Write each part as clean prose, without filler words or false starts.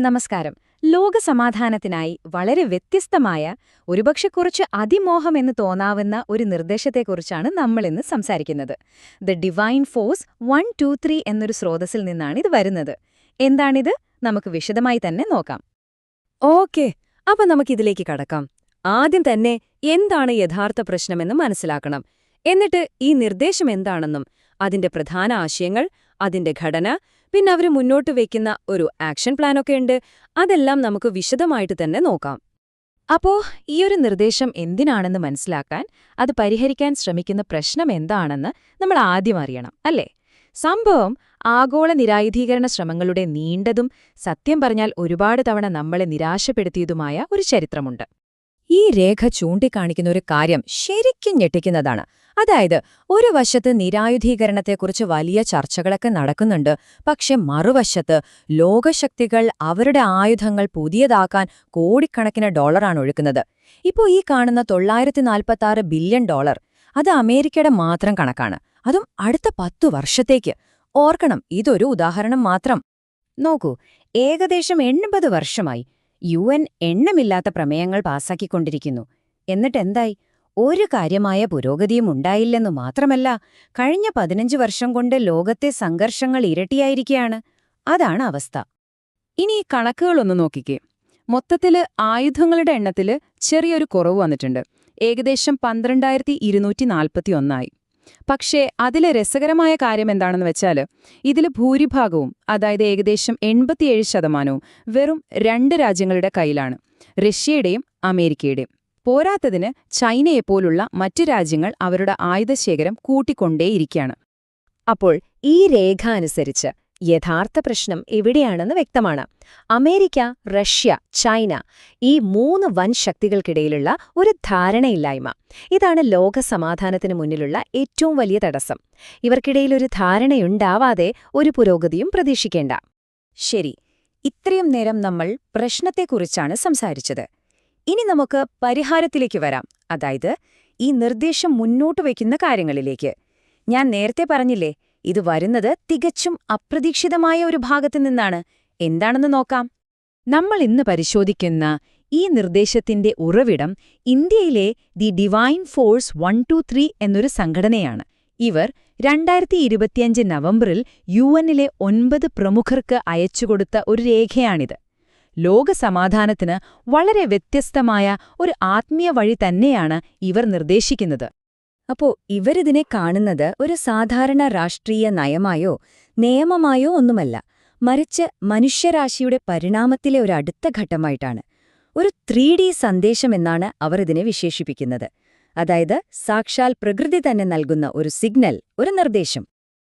നമസ്കാരം. ലോകസമാധാനത്തിനായി വളരെ വ്യത്യസ്തമായ, ഒരുപക്ഷെ കുറച്ച് അതിമോഹമെന്ന് തോന്നാവുന്ന ഒരു നിർദ്ദേശത്തെക്കുറിച്ചാണ് നമ്മളിന്ന് സംസാരിക്കുന്നത്. ദ ഡിവൈൻ ഫോഴ്സ് 123 എന്നൊരു സ്രോതസ്സിൽ നിന്നാണ് ഇത് വരുന്നത്. എന്താണിത്? നമുക്ക് വിശദമായി തന്നെ നോക്കാം. ഓക്കെ, അപ്പൊ നമുക്കിതിലേക്ക് കടക്കാം. ആദ്യം തന്നെ എന്താണ് യഥാർത്ഥ പ്രശ്നമെന്ന് മനസ്സിലാക്കണം. എന്നിട്ട് ഈ നിർദ്ദേശം എന്താണെന്നും അതിന്റെ പ്രധാന ആശയങ്ങൾ, അതിന്റെ ഘടന, പിന്നെ അവര് മുന്നോട്ട് വയ്ക്കുന്ന ഒരു ആക്ഷൻ പ്ലാനൊക്കെ ഉണ്ട്, അതെല്ലാം നമുക്ക് വിശദമായിട്ട് തന്നെ നോക്കാം. അപ്പോ ഈയൊരു നിർദ്ദേശം എന്തിനാണെന്ന് മനസ്സിലാക്കാൻ, അത് പരിഹരിക്കാൻ ശ്രമിക്കുന്ന പ്രശ്നം എന്താണെന്ന് നമ്മൾ ആദ്യം അറിയണം, അല്ലേ? സംഭവം ആഗോള നിരായുധീകരണ ശ്രമങ്ങളുടെ നീണ്ടതും സത്യം പറഞ്ഞാൽ ഒരുപാട് തവണ നമ്മളെ നിരാശപ്പെടുത്തിയതുമായ ഒരു ചരിത്രമുണ്ട്. ഈ രേഖ ചൂണ്ടിക്കാണിക്കുന്ന ഒരു കാര്യം ശരിക്കും ഞെട്ടിക്കുന്നതാണ്. അതായത്, ഒരു വശത്ത് നിരായുധീകരണത്തെക്കുറിച്ച് വലിയ ചർച്ചകളൊക്കെ നടക്കുന്നുണ്ട്, പക്ഷെ മറുവശത്ത് ലോകശക്തികൾ അവരുടെ ആയുധങ്ങൾ പുതിയതാക്കാൻ കോടിക്കണക്കിന് ഡോളറാണ് ഒഴുക്കുന്നത്. ഇപ്പോ ഈ കാണുന്ന $946 ബില്യൺ, അത് അമേരിക്കയുടെ മാത്രം കണക്കാണ്. അതും അടുത്ത 10 വർഷത്തേക്ക്. ഓർക്കണം, ഇതൊരു ഉദാഹരണം മാത്രം. നോക്കൂ, ഏകദേശം 80 വർഷമായി UN എണ്ണമില്ലാത്ത പ്രമേയങ്ങൾ പാസാക്കിക്കൊണ്ടിരിക്കുന്നു. എന്നിട്ടെന്തായി? ഒരു കാര്യമായ പുരോഗതിയും ഉണ്ടായില്ലെന്നു മാത്രമല്ല, കഴിഞ്ഞ 15 വർഷം കൊണ്ട് ലോകത്തെ സംഘർഷങ്ങൾ ഇരട്ടിയായിരിക്കുകയാണ്. അതാണ് അവസ്ഥ. ഇനി ഈ കണക്കുകളൊന്ന് നോക്കിക്കേ. മൊത്തത്തില് ആയുധങ്ങളുടെ എണ്ണത്തില് ചെറിയൊരു കുറവ് വന്നിട്ടുണ്ട്. ഏകദേശം 12,241 പക്ഷേ അതിലെ രസകരമായ കാര്യം എന്താണെന്ന് വെച്ചാൽ, ഇതിൽ ഭൂരിഭാഗവും, അതായത് ഏകദേശം 87%, വെറും 2 രാജ്യങ്ങളുടെ കയ്യിലാണ്: റഷ്യയുടെയും അമേരിക്കയുടെയും. പോരാത്തതിന് ചൈനയെപ്പോലുള്ള മറ്റു രാജ്യങ്ങൾ അവരുടെ ആയുധശേഖരം കൂട്ടിക്കൊണ്ടേയിരിക്കുകയാണ്. അപ്പോൾ ഈ രേഖ അനുസരിച്ച് യഥാർത്ഥ പ്രശ്നം എവിടെയാണെന്ന് വ്യക്തമാണ്. അമേരിക്ക, റഷ്യ, ചൈന, ഈ 3 വൻ ശക്തികൾക്കിടയിലുള്ള ഒരു ധാരണയില്ലായ്മ. ഇതാണ് ലോകസമാധാനത്തിന് മുന്നിലുള്ള ഏറ്റവും വലിയ തടസ്സം. ഇവർക്കിടയിലൊരു ധാരണയുണ്ടാവാതെ ഒരു പുരോഗതിയും പ്രതീക്ഷിക്കേണ്ട. ശരി, ഇത്രയും നേരം നമ്മൾ പ്രശ്നത്തെക്കുറിച്ചാണ് സംസാരിച്ചത്. ഇനി നമുക്ക് പരിഹാരത്തിലേക്ക് വരാം. അതായത്, ഈ നിർദ്ദേശം മുന്നോട്ട് വയ്ക്കുന്ന കാര്യങ്ങളിലേക്ക്. ഞാൻ നേരത്തെ പറഞ്ഞില്ലേ, ഇത് വരുന്നത് തികച്ചും അപ്രതീക്ഷിതമായ ഒരു ഭാഗത്തു നിന്നാണ്. എന്താണെന്ന് നോക്കാം. നമ്മൾ ഇന്ന് പരിശോധിക്കുന്ന ഈ നിർദ്ദേശത്തിന്റെ ഉറവിടം ഇന്ത്യയിലെ ദി ഡിവൈൻ ഫോഴ്സ് 123 എന്നൊരു സംഘടനയാണ്. ഇവർ 2025 നവംബറിൽ UN-ലെ 9 പ്രമുഖർക്ക് അയച്ചുകൊടുത്ത ഒരു രേഖയാണിത്. ലോകസമാധാനത്തിന് വളരെ വ്യത്യസ്തമായ ഒരു ആത്മീയ വഴി തന്നെയാണ് ഇവർ നിർദ്ദേശിക്കുന്നത്. അപ്പോ ഇവരിതിനെ കാണുന്നത് ഒരു സാധാരണ രാഷ്ട്രീയ നയമായോ നിയമമായോ ഒന്നുമല്ല, മറിച്ച് മനുഷ്യരാശിയുടെ പരിണാമത്തിലെ ഒരു അടുത്ത ഘട്ടമായിട്ടാണ്. ഒരു 3D സന്ദേശമെന്നാണ് അവർ ഇതിനെ വിശേഷിപ്പിക്കുന്നത്. അതായത്, സാക്ഷാൽ പ്രകൃതി തന്നെ നൽകുന്ന ഒരു സിഗ്നൽ, ഒരു നിർദ്ദേശം.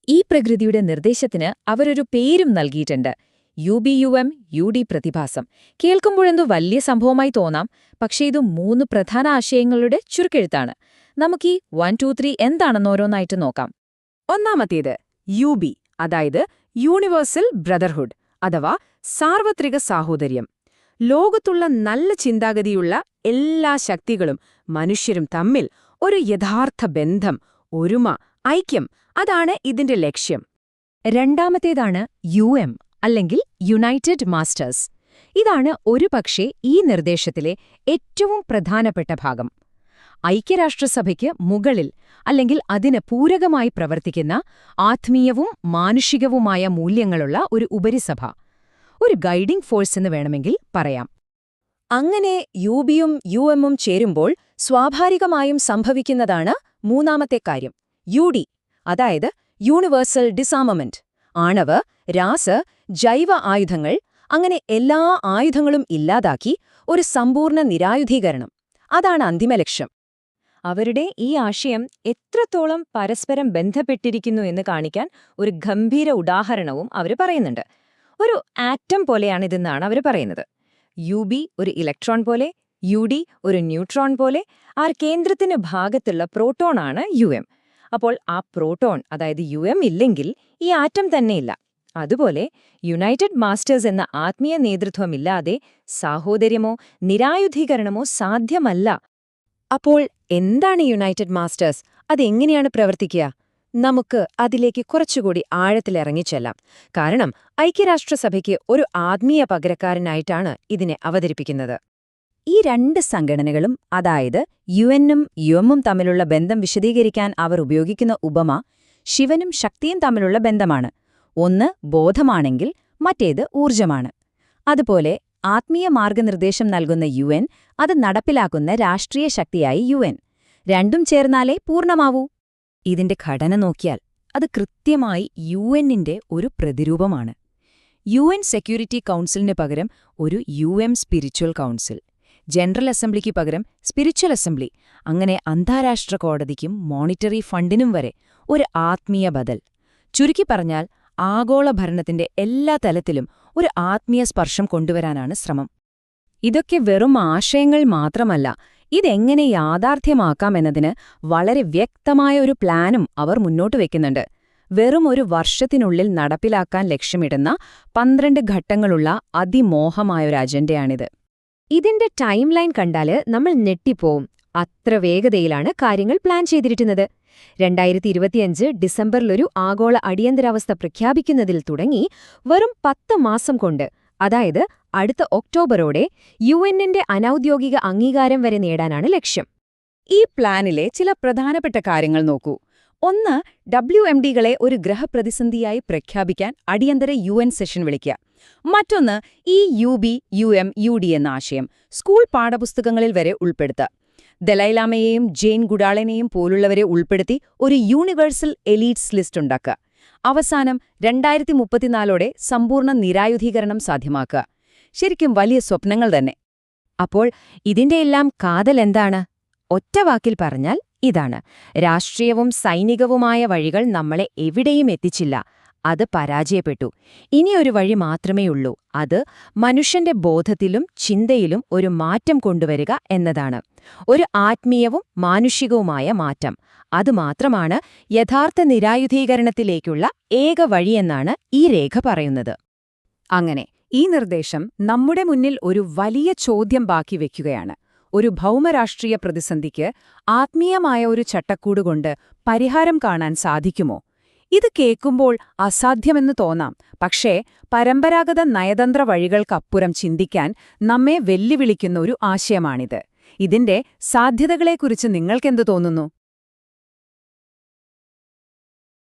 ഈ പ്രകൃതിയുടെ നിർദ്ദേശത്തിന് അവരൊരു പേരും നൽകിയിട്ടുണ്ട്: UBUM-UD പ്രതിഭാസം. കേൾക്കുമ്പോഴെന്തോ വലിയ സംഭവമായി തോന്നാം, പക്ഷേ ഇത് 3 പ്രധാന ആശയങ്ങളുടെ ചുരുക്കെഴുത്താണ്. നമുക്ക് ഈ 123 എന്താണെന്നോരോന്നായിട്ട് നോക്കാം. ഒന്നാമത്തേത് UB, അതായത് യൂണിവേഴ്സൽ ബ്രദർഹുഡ്, അഥവാ സാർവത്രിക സാഹോദര്യം. ലോകത്തുള്ള നല്ല ചിന്താഗതിയുള്ള എല്ലാ ശക്തികളും മനുഷ്യരും തമ്മിൽ ഒരു യഥാർത്ഥ ബന്ധം, ഒരുമ, ഐക്യം, അതാണ് ഇതിന്റെ ലക്ഷ്യം. രണ്ടാമത്തേതാണ് UM, അല്ലെങ്കിൽ യുണൈറ്റഡ് മാസ്റ്റേഴ്സ്. ഇതാണ് ഒരുപക്ഷേ ഈ നിർദ്ദേശത്തിലെ ഏറ്റവും പ്രധാനപ്പെട്ട ഭാഗം. ഐക്യരാഷ്ട്രസഭയ്ക്ക് മുകളിൽ, അല്ലെങ്കിൽ അതിന് പൂരകമായി പ്രവർത്തിക്കുന്ന ആത്മീയവും മാനുഷികവുമായ മൂല്യങ്ങളുള്ള ഒരു ഉപരിസഭ, ഒരു ഗൈഡിംഗ് ഫോഴ്സ് എന്ന് വേണമെങ്കിൽ പറയാം. അങ്ങനെ UBയും UMഉം ചേരുമ്പോൾ സ്വാഭാവികമായും സംഭവിക്കുന്നതാണ് മൂന്നാമത്തെ കാര്യം: UD, അതായത് യൂണിവേഴ്സൽ ഡിസാർമമെന്റ്. ആണവ, രാസ, ജൈവ ആയുധങ്ങൾ, അങ്ങനെ എല്ലാ ആയുധങ്ങളും ഇല്ലാതാക്കി ഒരു സമ്പൂർണ്ണ നിരായുധീകരണം. അതാണ് അന്തിമ ലക്ഷ്യം. അവരുടെ ഈ ആശയം എത്രത്തോളം പരസ്പരം ബന്ധപ്പെട്ടിരിക്കുന്നു എന്ന് കാണിക്കാൻ ഒരു ഗംഭീര ഉദാഹരണവും അവർ പറയുന്നുണ്ട്. ഒരു ആറ്റം പോലെയാണിതെന്നാണ് അവർ പറയുന്നത്. UB ഒരു ഇലക്ട്രോൺ പോലെ, UD ഒരു ന്യൂട്രോൺ പോലെ. ആ കേന്ദ്രത്തിന് ഭാഗത്തുള്ള പ്രോട്ടോണാണ് UM. അപ്പോൾ ആ പ്രോട്ടോൺ, അതായത് UM ഇല്ലെങ്കിൽ ഈ ആറ്റം തന്നെയില്ല. അതുപോലെ യുണൈറ്റഡ് മാസ്റ്റേഴ്സ് എന്ന ആത്മീയ നേതൃത്വമില്ലാതെ സാഹോദര്യമോ നിരായുധീകരണമോ സാധ്യമല്ല. അപ്പോൾ എന്താണ് യുണൈറ്റഡ് മാസ്റ്റേഴ്സ്? അതെങ്ങനെയാണ് പ്രവർത്തിക്കുക? നമുക്ക് അതിലേക്ക് കുറച്ചുകൂടി ആഴത്തിലിറങ്ങിച്ചെല്ലാം. കാരണം ഐക്യരാഷ്ട്രസഭയ്ക്ക് ഒരു ആത്മീയ പകരക്കാരനായിട്ടാണ് ഇതിനെ അവതരിപ്പിക്കുന്നത്. ഈ രണ്ട് സംഘടനകളും, അതായത് യുഎന്നും യുഎമ്മും തമ്മിലുള്ള ബന്ധം വിശദീകരിക്കാൻ അവർ ഉപയോഗിക്കുന്ന ഉപമ ശിവനും ശക്തിയും തമ്മിലുള്ള ബന്ധമാണ്. ഒന്ന് ബോധമാണെങ്കിൽ മറ്റേത് ഊർജമാണ്. അതുപോലെ ആത്മീയ മാർഗനിർദ്ദേശം നൽകുന്ന യുഎൻ, അത് നടപ്പിലാക്കുന്ന രാഷ്ട്രീയ ശക്തിയായി യുഎൻ. രണ്ടും ചേർന്നാലേ പൂർണ്ണമാവൂ. ഇതിന്റെ ഘടന നോക്കിയാൽ അത് കൃത്യമായി യുഎന്നിന്റെ ഒരു പ്രതിരൂപമാണ്. യുഎൻ സെക്യൂരിറ്റി കൗൺസിലിന് പകരം ഒരു യുഎം സ്പിരിച്വൽ കൗൺസിൽ, ജനറൽ അസംബ്ലിക്ക് പകരം സ്പിരിച്വൽ അസംബ്ലി, അങ്ങനെ അന്താരാഷ്ട്ര കോടതിക്കും മോണിറ്ററി ഫണ്ടിനും വരെ ഒരു ആത്മീയ ബദൽ. ചുരുക്കി പറഞ്ഞാൽ ആഗോള ഭരണത്തിന്റെ എല്ലാ തലത്തിലും ഒരു ആത്മീയ സ്പർശം കൊണ്ടുവരാനാണ് ശ്രമം. ഇതൊക്കെ വെറും ആശയങ്ങൾ മാത്രമല്ല, ഇതെങ്ങനെ യാഥാർത്ഥ്യമാക്കാമെന്നതിന് വളരെ വ്യക്തമായ ഒരു പ്ലാനും അവർ മുന്നോട്ട് വയ്ക്കുന്നുണ്ട്. വെറും ഒരു വർഷത്തിനുള്ളിൽ നടപ്പിലാക്കാൻ ലക്ഷ്യമിടുന്ന 12 ഘട്ടങ്ങളുള്ള അതിമോഹമായൊരു അജണ്ടയാണിത്. ഇതിന്റെ ടൈം ലൈൻ കണ്ടാല് നമ്മൾ ഞെട്ടിപ്പോവും. അത്ര വേഗതയിലാണ് കാര്യങ്ങൾ പ്ലാൻ ചെയ്തിരിക്കുന്നത്. 2025 ഡിസംബറിലൊരു ആഗോള അടിയന്തരാവസ്ഥ പ്രഖ്യാപിക്കുന്നതിൽ തുടങ്ങി വെറും 10 മാസം കൊണ്ട്, അതായത് അടുത്ത ഒക്ടോബറോടെ യുഎന്നിന്റെ അനൗദ്യോഗിക അംഗീകാരം വരെ നേടാനാണ് ലക്ഷ്യം. ഈ പ്ലാനിലെ ചില പ്രധാനപ്പെട്ട കാര്യങ്ങൾ നോക്കൂ. ഒന്ന്, WMDകളെ ഒരു ഗ്രഹപ്രതിസന്ധിയായി പ്രഖ്യാപിക്കാൻ അടിയന്തര UN സെഷൻ വിളിക്കുക. മറ്റൊന്ന്, ഈ UB, UM, UD എന്ന ആശയം സ്കൂൾ പാഠപുസ്തകങ്ങളിൽ വരെ ഉൾപ്പെടുത്തുക. ദലൈലാമയെയും ജെയിൻ ഗുഡാളനെയും പോലുള്ളവരെ ഉൾപ്പെടുത്തി ഒരു യൂണിവേഴ്സൽ എലീറ്റ്സ് ലിസ്റ്റ് ഉണ്ടാക്കുക. അവസാനം 2034ഓടെ സമ്പൂർണ്ണ നിരായുധീകരണം സാധ്യമാക്കുക. ശരിക്കും വലിയ സ്വപ്നങ്ങൾ തന്നെ. അപ്പോൾ ഇതിന്റെയെല്ലാം കാതലെന്താണ്? ഒറ്റവാക്കിൽ പറഞ്ഞാൽ ഇതാണ്: രാഷ്ട്രീയവും സൈനികവുമായ വഴികൾ നമ്മളെ എവിടെയും എത്തിച്ചില്ല, അത് പരാജയപ്പെട്ടു. ഇനിയൊരു വഴി മാത്രമേയുള്ളൂ, അത് മനുഷ്യന്റെ ബോധത്തിലും ചിന്തയിലും ഒരു മാറ്റം കൊണ്ടുവരിക എന്നതാണ്. ഒരു ആത്മീയവും മാനുഷികവുമായ മാറ്റം. അതുമാത്രമാണ് യഥാർത്ഥ നിരായുധീകരണത്തിലേക്കുള്ള ഏക വഴിയെന്നാണ് ഈ രേഖ പറയുന്നത്. അങ്ങനെ ഈ നിർദ്ദേശം നമ്മുടെ മുന്നിൽ ഒരു വലിയ ചോദ്യം ബാക്കി വയ്ക്കുകയാണ്. ഒരു ഭൗമരാഷ്ട്രീയ പ്രതിസന്ധിക്ക് ആത്മീയമായ ഒരു ചട്ടക്കൂടുകൊണ്ട് പരിഹാരം കാണാൻ സാധിക്കുമോ? ഇത് കേൾക്കുമ്പോൾ അസാധ്യമെന്ന് തോന്നാം. പക്ഷേ പരമ്പരാഗത നയതന്ത്ര വഴികൾക്കപ്പുറം ചിന്തിക്കാൻ നമ്മെ വെല്ലുവിളിക്കുന്ന ഒരു ആശയമാണിത്. ഇതിന്റെ സാധ്യതകളെക്കുറിച്ച് നിങ്ങൾക്കെന്തു തോന്നുന്നു?